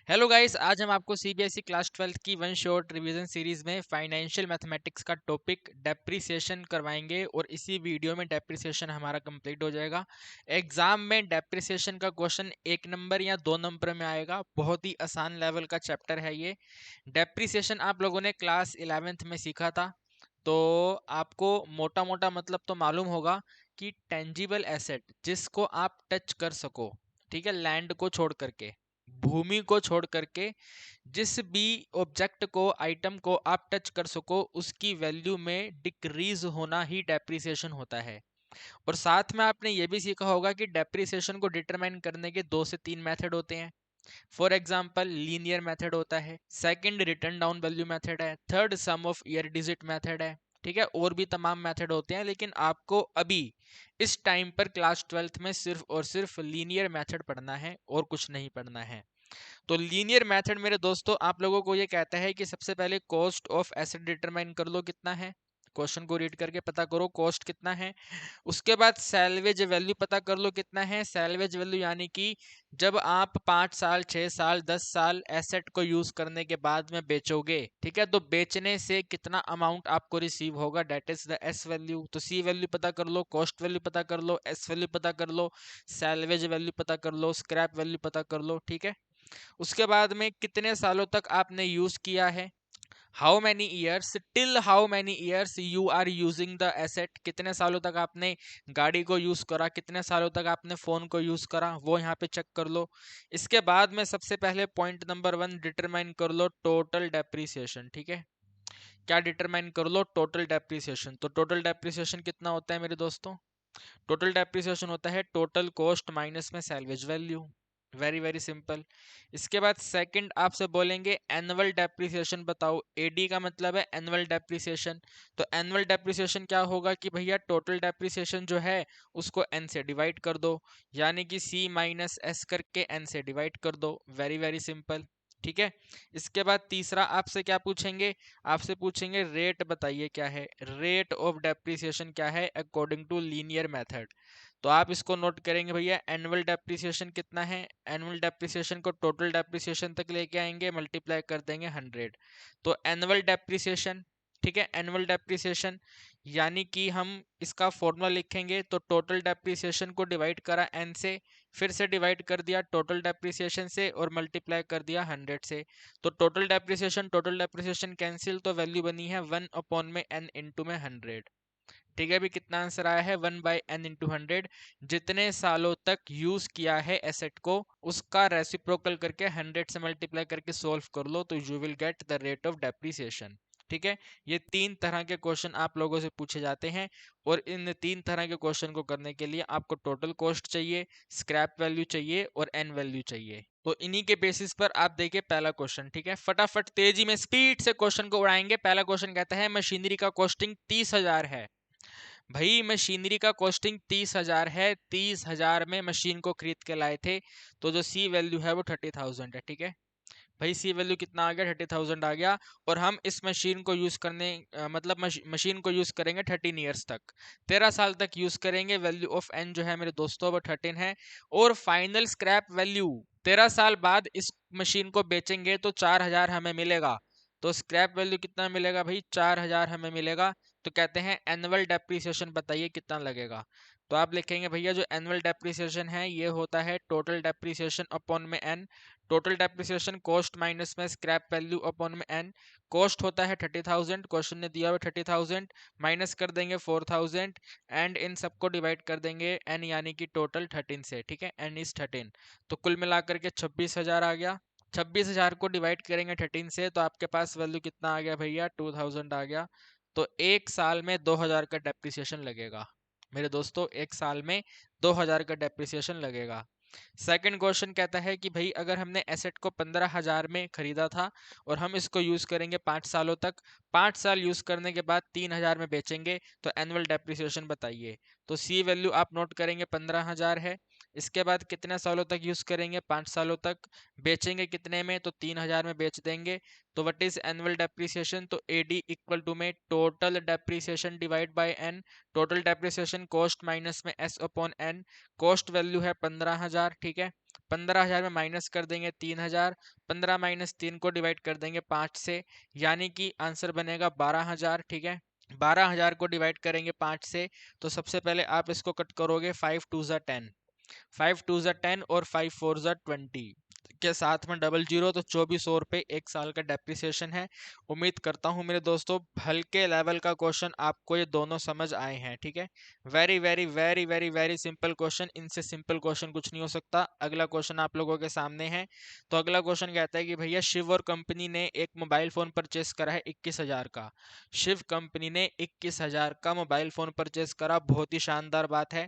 Hello guys, आज हम आपको सीबीएसई क्लास 12 की वन शॉट रिवीजन सीरीज में फाइनेंशियल मैथमेटिक्स का टॉपिक डेप्रिसिएशन करवाएंगे और इसी वीडियो में डेप्रिसिएशन हमारा कंप्लीट हो जाएगा। एग्जाम में डेप्रिसिएशन का क्वेश्चन 1 नंबर या 2 नंबर में आएगा। बहुत ही आसान लेवल का चैप्टर है ये। डेप्रिसिएशन आप लोगों ने क्लास 11th में सीखा था, तो आपको मोटा मोटा मतलब तो मालूम होगा कि टेंजिबल एसेट जिसको आप टच कर सको, ठीक है, लैंड को छोड़ करके, भूमि को छोड़ करके, जिस भी ऑब्जेक्ट को, आइटम को आप टच कर सको, उसकी वैल्यू में डिक्रीज होना ही डेप्रिसिएशन होता है। और साथ में आपने ये भी सीखा होगा कि डेप्रिसिएशन को डिटरमाइन करने के 2 से 3 मेथड होते हैं। फॉर एग्जाम्पल लीनियर मेथड होता है, second return down value method है, third sum of year digit method है, ठीक है, और भी तमाम मेथड होते हैं। लेकिन आपको अभी इस टाइम पर क्लास 12th में सिर्फ और सिर्फ लीनियर मेथड पढ़ना है और कुछ नहीं पढ़ना है। तो लीनियर मेथड मेरे दोस्तों आप लोगों को ये कहता है कि सबसे पहले कॉस्ट ऑफ एसेट डिटरमाइन कर लो कितना है, क्वेश्चन को रीड करके पता करो कॉस्ट कितना है। उसके बाद सैलवेज वैल्यू पता कर लो कितना है। सैलवेज वैल्यू यानी कि जब आप 5 साल, 6 साल, 10 साल एसेट को यूज करने के बाद में बेचोगे, ठीक है, तो बेचने से कितना अमाउंट आपको रिसीव होगा, that is the S value. तो सी वैल्यू पता कर लो, कॉस्ट वैल्यू पता कर लो, एस वैल्यू पता कर लो, सैलवेज वैल्यू पता कर लो, स्क्रैप वैल्यू पता कर लो, ठीक है। उसके बाद में कितने सालों तक आपने यूज किया है, how many years, till how many years you are using the asset, कितने सालों तक आपने गाड़ी को यूज करा, कितने सालों तक आपने फोन को यूज करा, वो यहाँ पे चेक कर लो। इसके बाद में सबसे पहले पॉइंट नंबर 1 डिटरमाइन कर लो टोटल डेप्रीसिएशन, ठीक है। क्या डिटरमाइन कर लो, टोटल डेप्रीसिएशन। तो टोटल डेप्रीसिएशन कितना होता है मेरे दोस्तों, टोटल डेप्रिसिएशन होता है टोटल कॉस्ट माइनस में salvage value. Very very simple. इसके बाद सेकंड आपसे बोलेंगे एनुअल डेप्रिसिएशन बताओ, एडी का मतलब है एनुअल डेप्रिसिएशन। तो एनुअल डेप्रिसिएशन क्या होगा कि भैया टोटल डेप्रिसिएशन जो है उसको एन से डिवाइड कर दो, यानी कि सी माइनस एस करके एन से डिवाइड कर दो। वेरी वेरी सिंपल, ठीक है। इसके बाद तीसरा आपसे क्या पूछेंगे, आपसे पूछेंगे रेट बताइए क्या है, रेट ऑफ डेप्रिसिएशन क्या है अकॉर्डिंग टू लीनियर मेथड। तो आप इसको नोट करेंगे भैया, एनुअल डेप्रिसिएशन कितना है, एनुअल डेप्रिसिएशन को टोटल डेप्रिसिएशन तक लेके आएंगे, मल्टीप्लाई कर देंगे 100। तो एनुअल डेप्रिसिएशन, ठीक है, एनुअल डेप्रिसिएशन यानी कि हम इसका फॉर्मूला लिखेंगे तो टोटल डेप्रिसिएशन को डिवाइड करा एन से, फिर से डिवाइड कर दिया टोटल डेप्रिसिएशन से और मल्टीप्लाई कर दिया 100 से। तो टोटल डेप्रिसिएशन कैंसिल, तो वैल्यू बनी है 1 में एन इंटू में 100, ठीक है। अभी कितना आंसर आया है, 1/n इंटू 100। जितने सालों तक यूज किया है एसेट को उसका रेसिप्रोकल करके 100 से मल्टीप्लाई करके सोल्व कर लो, तो you will get the rate of depreciation, ठीक है। ये 3 तरह के क्वेश्चन आप लोगों से पूछे जाते हैं और इन 3 तरह के क्वेश्चन को करने के लिए आपको टोटल कॉस्ट चाहिए, स्क्रैप वैल्यू चाहिए और एन वैल्यू चाहिए। तो इन्हीं के बेसिस पर आप देखिए पहला क्वेश्चन, ठीक है, फटाफट तेजी में स्पीड से क्वेश्चन को उड़ाएंगे। पहला क्वेश्चन कहता है मशीनरी का कॉस्टिंग 30,000 है। भाई मशीनरी का कॉस्टिंग 30,000 है, 30,000 में मशीन को खरीद के लाए थे, तो जो सी वैल्यू है वो 30,000 है, ठीक है। भाई सी वैल्यू कितना आ गया, 30,000 आ गया। और हम इस मशीन को यूज करने मतलब मशीन को यूज करेंगे 13 ईयर्स तक, 13 साल तक यूज करेंगे। वैल्यू ऑफ एन जो है मेरे दोस्तों वो 13 है। और फाइनल स्क्रैप वैल्यू 13 साल बाद इस मशीन को बेचेंगे तो 4,000 हमें मिलेगा। तो स्क्रैप वैल्यू कितना मिलेगा भाई, 4,000 हमें मिलेगा। तो कहते हैं एनुअल डेप्रिसिएशन बताइए कितना लगेगा। तो आप लिखेंगे भैया जो एनुअल डेप्रिसिएशन है ये होता है टोटल डेप्रिसिएशन अपॉन में N. Total depreciation cost minus में स्क्रैप वैल्यू अपॉन में एन। कॉस्ट होता है 30,000, क्वेश्चन ने दिया हुआ 30,000, माइनस कर देंगे 4,000 एंड इन सबको डिवाइड कर देंगे एन यानी कि टोटल 13 से, ठीक है, एन इज 13। तो कुल मिलाकर के 26,000 आ गया। 26,000 को डिवाइड करेंगे 13 से तो आपके पास वैल्यू कितना आ गया भैया, 2,000 आ गया। तो एक साल में 2,000 का डेप्रिसिएशन लगेगा मेरे दोस्तों, एक साल में 2,000 का डेप्रिसिएशन लगेगा। सेकंड क्वेश्चन कहता है कि भाई अगर हमने एसेट को 15,000 में खरीदा था और हम इसको यूज करेंगे 5 सालों तक, 5 साल यूज करने के बाद 3,000 में बेचेंगे तो एनुअल डेप्रिसिएशन बताइए। तो सी वैल्यू आप नोट करेंगे 15,000 है। इसके बाद कितने सालों तक यूज करेंगे, 5 सालों तक। बेचेंगे कितने में, तो 3,000 में बेच देंगे। तो व्हाट इज एनुअल डेप्रिसिएशन, तो एडी इक्वल टू में total depreciation divide by N. Total depreciation cost minus में S upon N. Cost value है 15,000, ठीक है, 15,000 में माइनस कर देंगे 3,000, 15 माइनस 3 को डिवाइड कर देंगे 5 से, यानी कि आंसर बनेगा 12,000। ठीक है, 12,000 को डिवाइड करेंगे 5 से, तो सबसे पहले आप इसको कट करोगे, 5 2 ज़ा 10, 5 2 ज़ा 10 और 5 4 ज़ा 20 के साथ में डबल जीरो, तो 2400 रुपये एक साल का डेप्रिसिएशन है। उम्मीद करता हूँ मेरे दोस्तों हल्के लेवल का क्वेश्चन आपको ये दोनों समझ आए हैं। ठीक है, very very very very very simple question, इनसे सिंपल क्वेश्चन कुछ नहीं हो सकता। अगला क्वेश्चन आप लोगों के सामने है। तो अगला क्वेश्चन कहता है कि भैया शिव और कंपनी ने एक मोबाइल फोन परचेस करा है 21,000 का। शिव कंपनी ने 21,000 का मोबाइल फोन परचेस करा, बहुत ही शानदार बात है।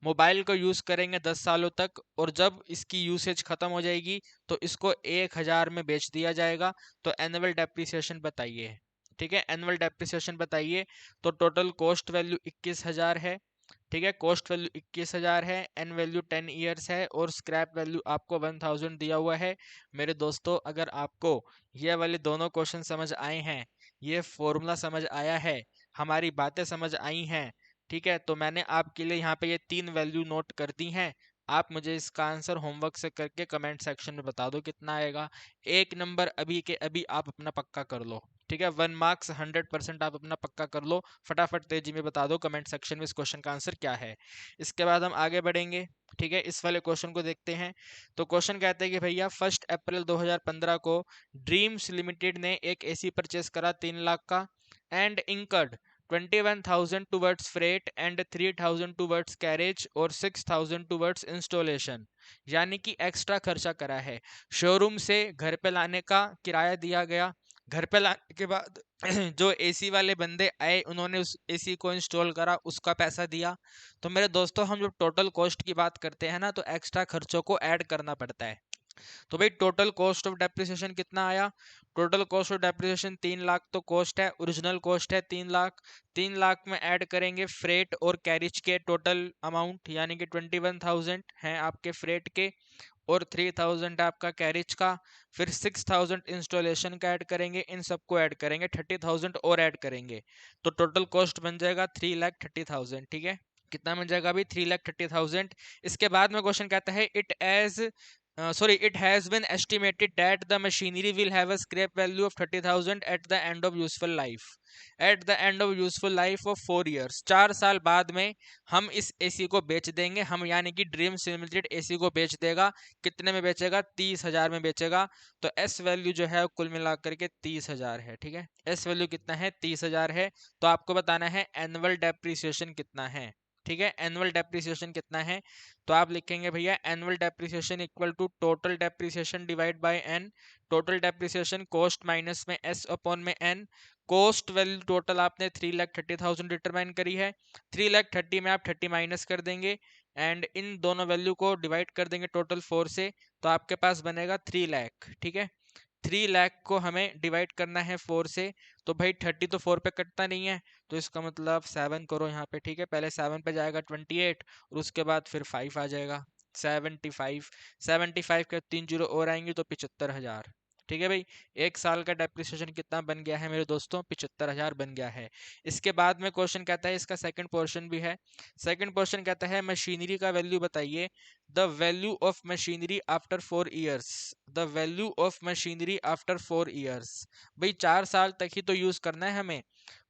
मोबाइल को यूज करेंगे 10 सालों तक, और जब इसकी यूसेज खत्म हो जाएगी तो इसको 1,000 में बेच दिया जाएगा। तो एनुअल डेप्रिसिएशन बताइए। ठीक है, एनुअल डेप्रिसिएशन बताइए। तो टोटल कॉस्ट वैल्यू 21,000 है। ठीक है, कॉस्ट वैल्यू 21,000 है, एन वैल्यू 10 ईयर्स है, और स्क्रैप वैल्यू आपको 1,000 दिया हुआ है। मेरे दोस्तों अगर आपको ये वाले दोनों क्वेश्चन समझ आए हैं, ये फॉर्मूला समझ आया है, हमारी बातें समझ आई हैं, ठीक है, तो मैंने आपके लिए यहाँ पे ये 3 वैल्यू नोट कर दी हैं। आप मुझे इसका आंसर होमवर्क से करके कमेंट सेक्शन में बता दो कितना आएगा। एक नंबर अभी के अभी आप अपना पक्का कर लो। ठीक है, 1 मार्क्स 100% आप अपना पक्का कर लो। फटाफट तेजी में बता दो कमेंट सेक्शन में इस क्वेश्चन का आंसर क्या है। इसके बाद हम आगे बढ़ेंगे। ठीक है, इस वाले क्वेश्चन को देखते हैं। तो क्वेश्चन कहते हैं कि भैया 1 अप्रैल 2015 को ड्रीम्स लिमिटेड ने एक एसी परचेस करा 3 लाख का, and incurred 21,000 towards freight and 3,000 towards carriage और 6,000 टूवर्ड्स इंस्टॉलेशन, यानी कि एक्स्ट्रा खर्चा करा है। शोरूम से घर पे लाने का किराया दिया गया, घर पे लाने के बाद जो एसी वाले बंदे आए उन्होंने उस एसी को इंस्टॉल करा, उसका पैसा दिया। तो मेरे दोस्तों हम जब टोटल कॉस्ट की बात करते हैं ना, तो एक्स्ट्रा खर्चों को ऐड करना पड़ता है। तो भाई टोटल कॉस्ट ऑफ डेप्रिसिएशन कितना आया? Total cost of depreciation 3 lakh तो कॉस्ट है, ओरिजिनल कॉस्ट है 3 लाख। 3 लाख में ऐड करेंगे फ्रेट और कैरिज के टोटल अमाउंट, यानी कि 21,000 हैं आपके फ्रेट के, और 3,000 आपका कैरिज का। फिर 6,000 इंस्टॉलेशन का ऐड करेंगे, इन सबको ऐड करेंगे, 30,000 और ऐड करेंगे, तो टोटल कॉस्ट बन जाएगा 3,30,000। ठीक है, कितना बन जाएगा अभी? 3,30,000। इसके बाद में क्वेश्चन कहता है it has been estimated that the machinery will have a scrap value of 30,000 at the end of useful life, at the end of useful life of 4 years। 4 साल बाद में हम इस एसी को बेच देंगे, हम यानी कि ड्रीम्स लिमिटेड एसी को बेच देगा। कितने में बेचेगा? 30,000 में बेचेगा। तो एस वैल्यू जो है कुल मिलाकर के 30,000 है। ठीक है, एस वैल्यू कितना है? 30,000 है। तो आपको बताना है एनुअल डेप्रिसिएशन कितना है। ठीक है, एनुअल डेप्रिसिएशन कितना है? तो आप लिखेंगे भैया annual depreciation equal to total depreciation divide by N. Total depreciation cost minus में एस अपॉन में एन। कॉस्ट वैल्यू टोटल आपने 3,30,000 डिटरमाइन करी है, 3,30,000 में आप 30 माइनस कर देंगे, एंड इन दोनों वैल्यू को डिवाइड कर देंगे टोटल 4 से, तो आपके पास बनेगा 3 लाख। ठीक है, 3 लाख को हमें डिवाइड करना है 4 से, तो भाई 30 तो 4 पे कटता नहीं है, तो इसका मतलब 7 करो यहाँ पे। ठीक है, पहले 7 पे जाएगा 28, और उसके बाद फिर 5 आ जाएगा 75। 75 के 3 जीरो और आएंगे तो 75,000। ठीक है भाई, एक साल का डेप्रिसिएशन कितना बन गया है मेरे दोस्तों? 75,000 बन गया है। इसके बाद में क्वेश्चन कहता है, इसका सेकंड पोर्शन भी है। सेकंड पोर्शन कहता है मशीनरी का वैल्यू बताइए। The value of machinery after 4 years, the value of machinery after 4 years. भाई 4 साल तक ही तो यूज करना है हमें,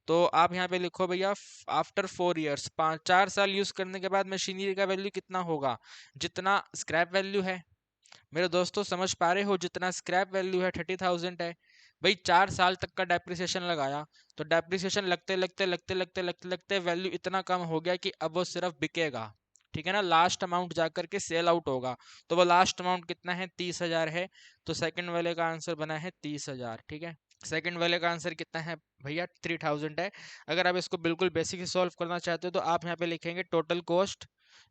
तो आप यहाँ पे लिखो भैया आफ्टर 4 ईयर्स, 4 साल यूज करने के बाद मशीनरी का वैल्यू कितना होगा? जितना स्क्रैप वैल्यू है। मेरे दोस्तों समझ पा रहे हो? जितना स्क्रैप वैल्यू है 30,000 है। भाई 4 साल तक का डेप्रिसिएशन लगाया, तो डेप्रिसिएशन लगते लगते लगते लगते लगते लगते वैल्यू इतना कम हो गया कि अब वो सिर्फ बिकेगा। ठीक है ना, लास्ट अमाउंट जाकर के सेल आउट होगा। तो वो लास्ट अमाउंट कितना है? 30,000 है। तो सेकंड वाले का आंसर बना है 30,000। ठीक है, सेकंड वाले का आंसर कितना है भैया? 3,000 है। अगर आप इसको बिल्कुल बेसिक से सॉल्व करना चाहते हो, तो आप यहाँ पे लिखेंगे टोटल कॉस्ट,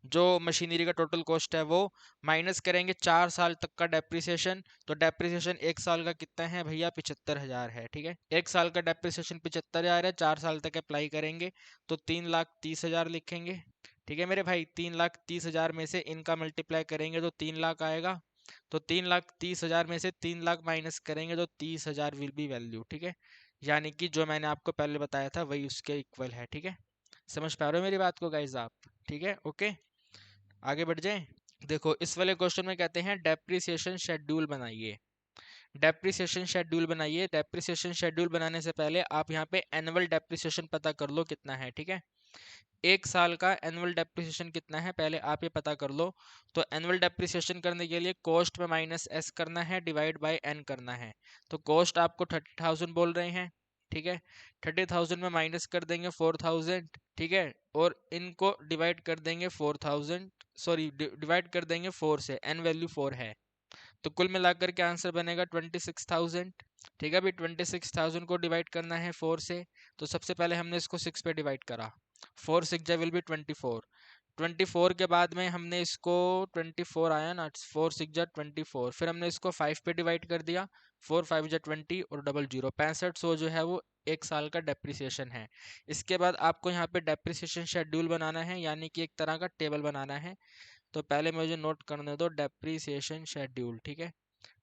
जो मशीनरी का टोटल कॉस्ट है वो, माइनस करेंगे 4 साल तक का डेप्रिसिएशन। तो डेप्रिसिएशन एक साल का कितना है भैया? 75,000 है। ठीक है, एक साल का डेप्रिसिएशन 75,000 है, 4 साल तक अप्लाई करेंगे तो 3,30,000 लिखेंगे। ठीक है मेरे भाई, 3,30,000 में से इनका मल्टीप्लाई करेंगे तो 3 लाख आएगा। तो 3,30,000 में से 3 लाख माइनस करेंगे तो 30,000 विल बी वैल्यू। ठीक है, यानी कि जो मैंने आपको पहले बताया था वही उसके इक्वल है। ठीक है, समझ पा रहे हो मेरी बात को गाइज आप? ठीक है, ओके, आगे बढ़ जाएं। देखो इस वाले क्वेश्चन में कहते हैं डेप्रिसिएशन शेड्यूल बनाइए। डेप्रिसिएशन शेड्यूल बनाइए। डेप्रिसिएशन शेड्यूल बनाने से पहले आप यहाँ पे एनुअल डेप्रिसिएशन पता कर लो कितना है, ठीक है। एक साल का एनुअल डेप्रिसिएशन कितना है पहले आप ये पता कर लो। तो एनुअल डेप्रिसिएशन करने के लिए कॉस्ट में माइनस एस करना है, डिवाइड बाय एन करना है। तो कॉस्ट आपको 30,000 बोल रहे हैं, ठीक है। 30,000 में माइनस कर देंगे 4,000, ठीक है। और इनको डिवाइड कर देंगे 4,000, सॉरी डिवाइड कर देंगे 4 से, एन वैल्यू 4 है। तो कुल मिलाकर के आंसर बनेगा 26,000, ठीक है। अभी 26,000 को डिवाइड करना है 4 से। तो सबसे पहले हमने इसको 6 पे डिवाइड करा, 4 6 जा विल बी 24। 24 के बाद में हमने इसको 24 आया ना, 4 6 जा 24, फिर हमने इसको 5 पे डिवाइड कर दिया, 4 5 जा 20 और डबल जीरो 6500 जो है वो एक साल का डेप्रिसिएशन है। इसके बाद आपको यहाँ पे डेप्रिसिएशन शेड्यूल बनाना है, यानी कि एक तरह का टेबल बनाना है। तो पहले मुझे नोट करने दो डेप्रिसिएशन शेड्यूल, ठीक है।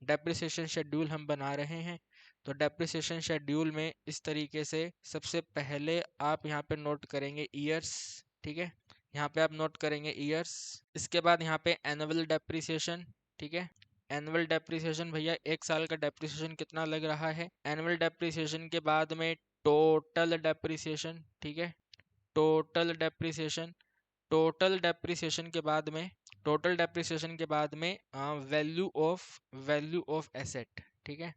डेप्रिसिएशन शेड्यूल हम बना रहे हैं। तो डेप्रिसिएशन शेड्यूल में इस तरीके से सबसे पहले आप यहाँ पे नोट करेंगे ईयर्स, ठीक है। यहाँ पे आप नोट करेंगे ईयर्स। इसके बाद यहाँ पे एनुअल डेप्रिसिएशन, ठीक है। एनुअल डेप्रिसिएशन भैया एक साल का डेप्रिसिएशन कितना लग रहा है। एनुअल डेप्रिसिएशन के बाद में टोटल डेप्रिसिएशन, ठीक है। टोटल डेप्रिसिएशन, टोटल डेप्रिसिएशन के बाद में, टोटल डेप्रिसिएशन के बाद में वैल्यू ऑफ एसेट, ठीक है।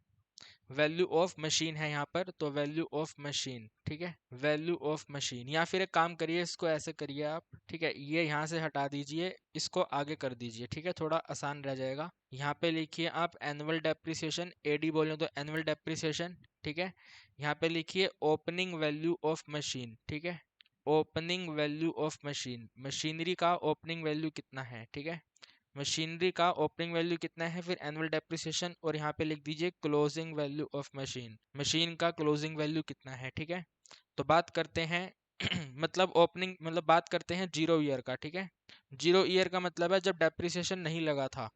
वैल्यू ऑफ मशीन है यहाँ पर, तो वैल्यू ऑफ मशीन, ठीक है। वैल्यू ऑफ मशीन, या फिर एक काम करिए इसको ऐसे करिए आप, ठीक है। ये यहाँ से हटा दीजिए, इसको आगे कर दीजिए, ठीक है, थोड़ा आसान रह जाएगा। यहाँ पे लिखिए आप एनुअल डेप्रिसिएशन, एडी बोले तो एनुअल डेप्रिसिएशन, ठीक है। यहाँ पे लिखिए ओपनिंग वैल्यू ऑफ मशीन, ठीक है। Opening value of machine, machinery का ओपनिंग वैल्यू कितना है, ठीक है। मशीनरी का ओपनिंग वैल्यू कितना है, फिर एनुअल डेप्रिसिएशन, और यहाँ पे लिख दीजिए closing value of machine, machine का क्लोजिंग वैल्यू कितना है, ठीक है। तो बात करते हैं मतलब ओपनिंग, मतलब बात करते हैं 0 ईयर का, ठीक है। 0 ईयर का मतलब है जब डेप्रिसिएशन नहीं लगा था।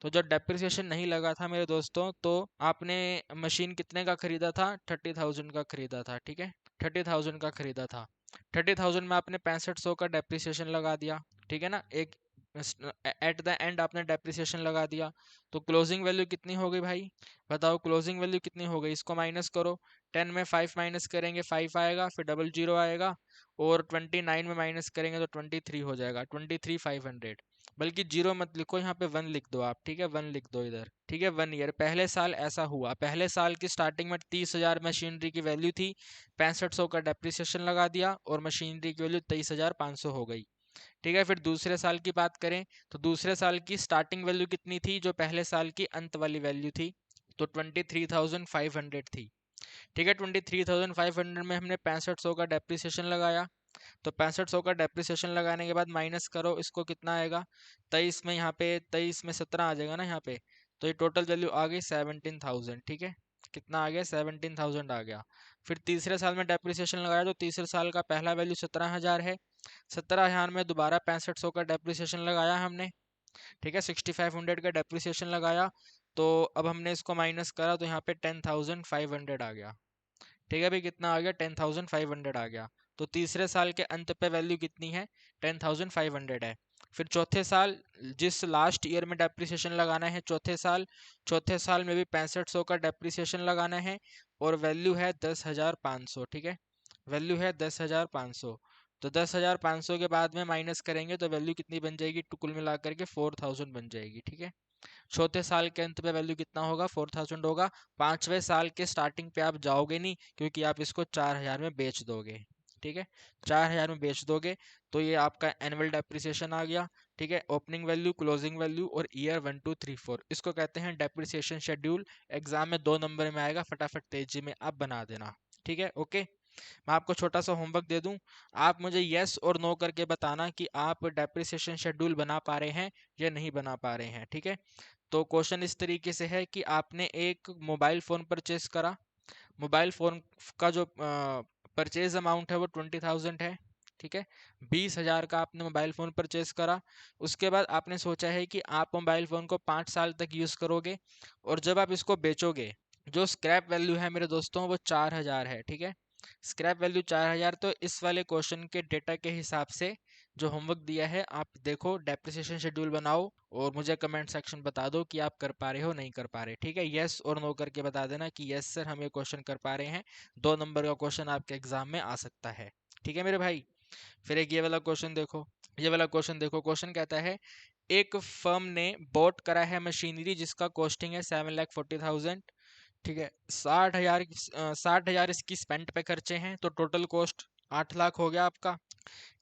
तो जब डेप्रिसिएशन नहीं लगा था मेरे दोस्तों, तो आपने मशीन कितने का खरीदा था, 30,000 का खरीदा था, ठीक है। 30,000 का खरीदा था। 30,000 में आपने 6500 का डेप्रिसिएशन लगा दिया, ठीक है ना। एक एट द एंड आपने डेप्रिसिएशन लगा दिया। तो क्लोजिंग वैल्यू कितनी हो गई भाई, बताओ क्लोजिंग वैल्यू कितनी हो गई। इसको माइनस करो, 10 में 5 माइनस करेंगे 5 आएगा, फिर डबल जीरो आएगा, और 29 में माइनस करेंगे तो 23 हो जाएगा, 23,500। बल्कि जीरो मत लिखो, यहाँ पे 1 लिख दो आप, ठीक है। 1 लिख दो इधर, ठीक है। 1 ईयर, पहले साल ऐसा हुआ, पहले साल की स्टार्टिंग में 30,000 मशीनरी की वैल्यू थी, 6500 का डेप्रिसिएशन लगा दिया, और मशीनरी की वैल्यू 23,500 हो गई, ठीक है। फिर दूसरे साल की बात करें, तो दूसरे साल की स्टार्टिंग वैल्यू कितनी थी, जो पहले साल की अंत वाली वैल्यू थी, तो 23,500 थी, ठीक है। 23,500 में हमने 6500 का डेप्रिसिएशन लगाया। तो 6500 का डेप्रिसिएशन लगाने के बाद माइनस करो, इसको कितना आएगा, 23 में, यहाँ पे 23 में 17 आ जाएगा ना यहाँ पे। तो ये टोटल वैल्यू आ गई 17,000, ठीक है। कितना आ गया, 17,000 आ गया। फिर तीसरे साल में डेप्रिसिएशन लगाया, तो तीसरे साल का पहला वैल्यू 17,000 है। 17,000 में दोबारा 6500 का डेप्रिसिएशन लगाया हमने, ठीक है। 6500 का डेप्रिसिएशन लगाया। तो अब हमने इसको माइनस करा, तो यहाँ पे 10,500 आ गया, ठीक है भाई। कितना आ गया, 10,500 आ गया। तो तीसरे साल के अंत पे वैल्यू कितनी है, 10,500 है। फिर चौथे साल, जिस लास्ट ईयर में डेप्रिसिएशन लगाना है, चौथे साल में भी 6500 का डेप्रिसिएशन लगाना है, और वैल्यू है 10,500, ठीक है। वैल्यू है 10,500। तो 10,500 के बाद में माइनस करेंगे तो वैल्यू कितनी बन जाएगी, कुल मिलाकर के 4,000 बन जाएगी, ठीक है। चौथे साल के अंत पे वैल्यू कितना होगा, 4,000 होगा। पांचवें साल के स्टार्टिंग पे आप जाओगे नहीं, क्योंकि आप इसको 4,000 में बेच दोगे, ठीक है। 4,000 में बेच दोगे, तो ये आपका एनुअल डेप्रिसिएशन आ गया, ठीक है। ओपनिंग वैल्यू, क्लोजिंग वैल्यू, और ईयर 1 2 3 4, इसको कहते हैं डेप्रिसिएशन शेड्यूल। एग्जाम में 2 नंबर में आएगा, फटाफट तेजी में आप बना देना, ठीक है। ओके, मैं आपको छोटा सा होमवर्क दे दूं, आप मुझे यस और नो करके बताना कि आप डेप्रिसिएशन शेड्यूल बना पा रहे हैं या नहीं बना पा रहे हैं, ठीक है। तो क्वेश्चन इस तरीके से है कि आपने एक मोबाइल फ़ोन परचेज करा। मोबाइल फ़ोन का जो परचेज अमाउंट है वो 20,000 है, ठीक है। 20,000 का आपने मोबाइल फ़ोन परचेज करा। उसके बाद आपने सोचा है कि आप मोबाइल फ़ोन को 5 साल तक यूज़ करोगे, और जब आप इसको बेचोगे, जो स्क्रैप वैल्यू है मेरे दोस्तों वो 4,000 है, ठीक है। Scrap value 4,000। तो इस वाले क्वेश्चन के डेटा के हिसाब से जो होमवर्क दिया है आप देखो, डेप्रिसिएशन शेड्यूल बनाओ और मुझे कमेंट सेक्शन बता दो कि आप कर पा रहे हो नहीं कर पा रहे। ठीक है, यस और नो करके बता देना कि यस सर हम ये क्वेश्चन कर पा रहे हैं। 2 नंबर का क्वेश्चन आपके एग्जाम में आ सकता है। ठीक है मेरे भाई। फिर एक ये वाला क्वेश्चन देखो, ये वाला क्वेश्चन देखो। क्वेश्चन कहता है एक फर्म ने बॉट करा है मशीनरी जिसका कॉस्टिंग है 7,40,000। ठीक है, 60,000 इसकी स्पेंट पे खर्चे हैं, तो टोटल कॉस्ट 8 लाख हो गया आपका।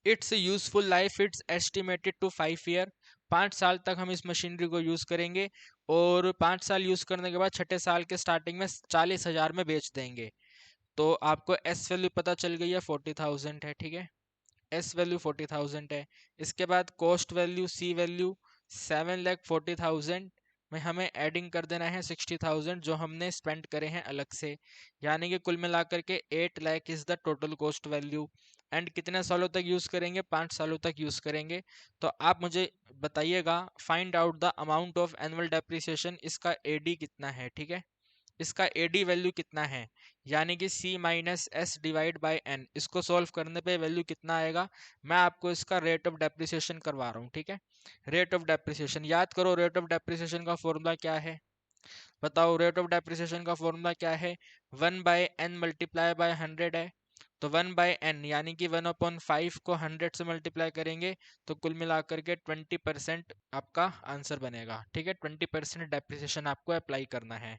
It's useful life it's estimated to 5 year. 5 साल तक हम इस मशीनरी को यूज करेंगे और 5 साल यूज करने के बाद छठे साल के स्टार्टिंग में 40,000 में बेच देंगे। तो आपको एस वैल्यू पता चल गई है 40,000 है। ठीक है, एस वैल्यू 40,000 है। इसके बाद कॉस्ट वैल्यू सी वैल्यू 7,40,000 में हमें एडिंग कर देना है 60,000 जो हमने स्पेंड करे हैं अलग से, यानी कि कुल मिलाकर के 8 lakh is the total cost value. And कितने सालों तक यूज करेंगे? 5 सालों तक यूज करेंगे। तो आप मुझे बताइएगा, find out the amount of annual depreciation, इसका एडी कितना है। ठीक है, इसका एडी वैल्यू कितना है, यानी कि C minus S divide by N. इसको सॉल्व करने पे वैल्यू कितना आएगा? मैं आपको इसका रेट ऑफ डेप्रिसिएशन करवा रहा हूँ। ठीक है, रेट ऑफ डेप्रिसिएशन याद करो। रेट ऑफ डेप्रिसिएशन का फॉर्मूला क्या है? बताओ, रेट ऑफ डेप्रिसिएशन का फॉर्मूला क्या है? 1/n मल्टीप्लाई बाय 100 है। तो 1/n यानी कि 1/5 को 100 से मल्टीप्लाई करेंगे तो कुल मिलाकर के 20% आपका आंसर बनेगा। ठीक है, 20% डेप्रिसिएशन आपको अप्लाई करना है।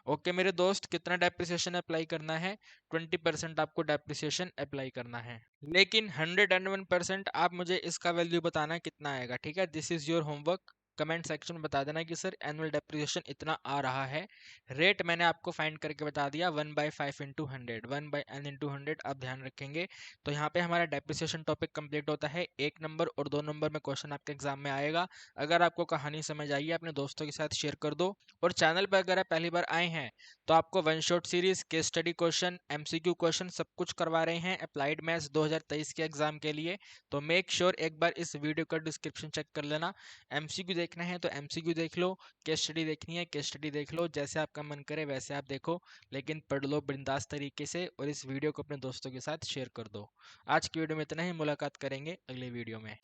ओके मेरे दोस्त, कितना डेप्रिसिएशन अप्लाई करना है? 20% आपको डेप्रिसिएशन अप्लाई करना है। लेकिन 101% आप मुझे इसका वैल्यू बताना कितना आएगा। ठीक है, this is your homework. Comment section में बता देना कि सर एनुअल डेप्रिसिएशन इतना आ रहा है। रेट मैंने आपको फाइंड करके बता दिया, 1/5 इंटू 100, 1/n इंटू 100 आप ध्यान रखेंगे। तो यहाँ पे हमारा डेप्रिसिएशन टॉपिक कंप्लीट होता है। 1 नंबर और 2 नंबर में क्वेश्चन आपके एग्जाम में आएगा। अगर आपको कहानी समझ आई है अपने दोस्तों के साथ शेयर कर दो। और चैनल पर अगर आप पहली बार आए हैं तो आपको one shot series, case study question, MCQ question सब कुछ करवा रहे हैं अप्लाइड मैथ्स 2023 के एग्जाम के लिए। तो मेक श्योर एक बार इस वीडियो का डिस्क्रिप्शन चेक कर लेना। एमसीक्यू देखना है तो एमसीक्यू देख लो, केस स्टडी देखनी है केस स्टडी देख लो, जैसे आपका मन करे वैसे आप देखो, लेकिन पढ़ लो बिंदास तरीके से और इस वीडियो को अपने दोस्तों के साथ शेयर कर दो। आज की वीडियो में इतना ही, मुलाकात करेंगे अगले वीडियो में।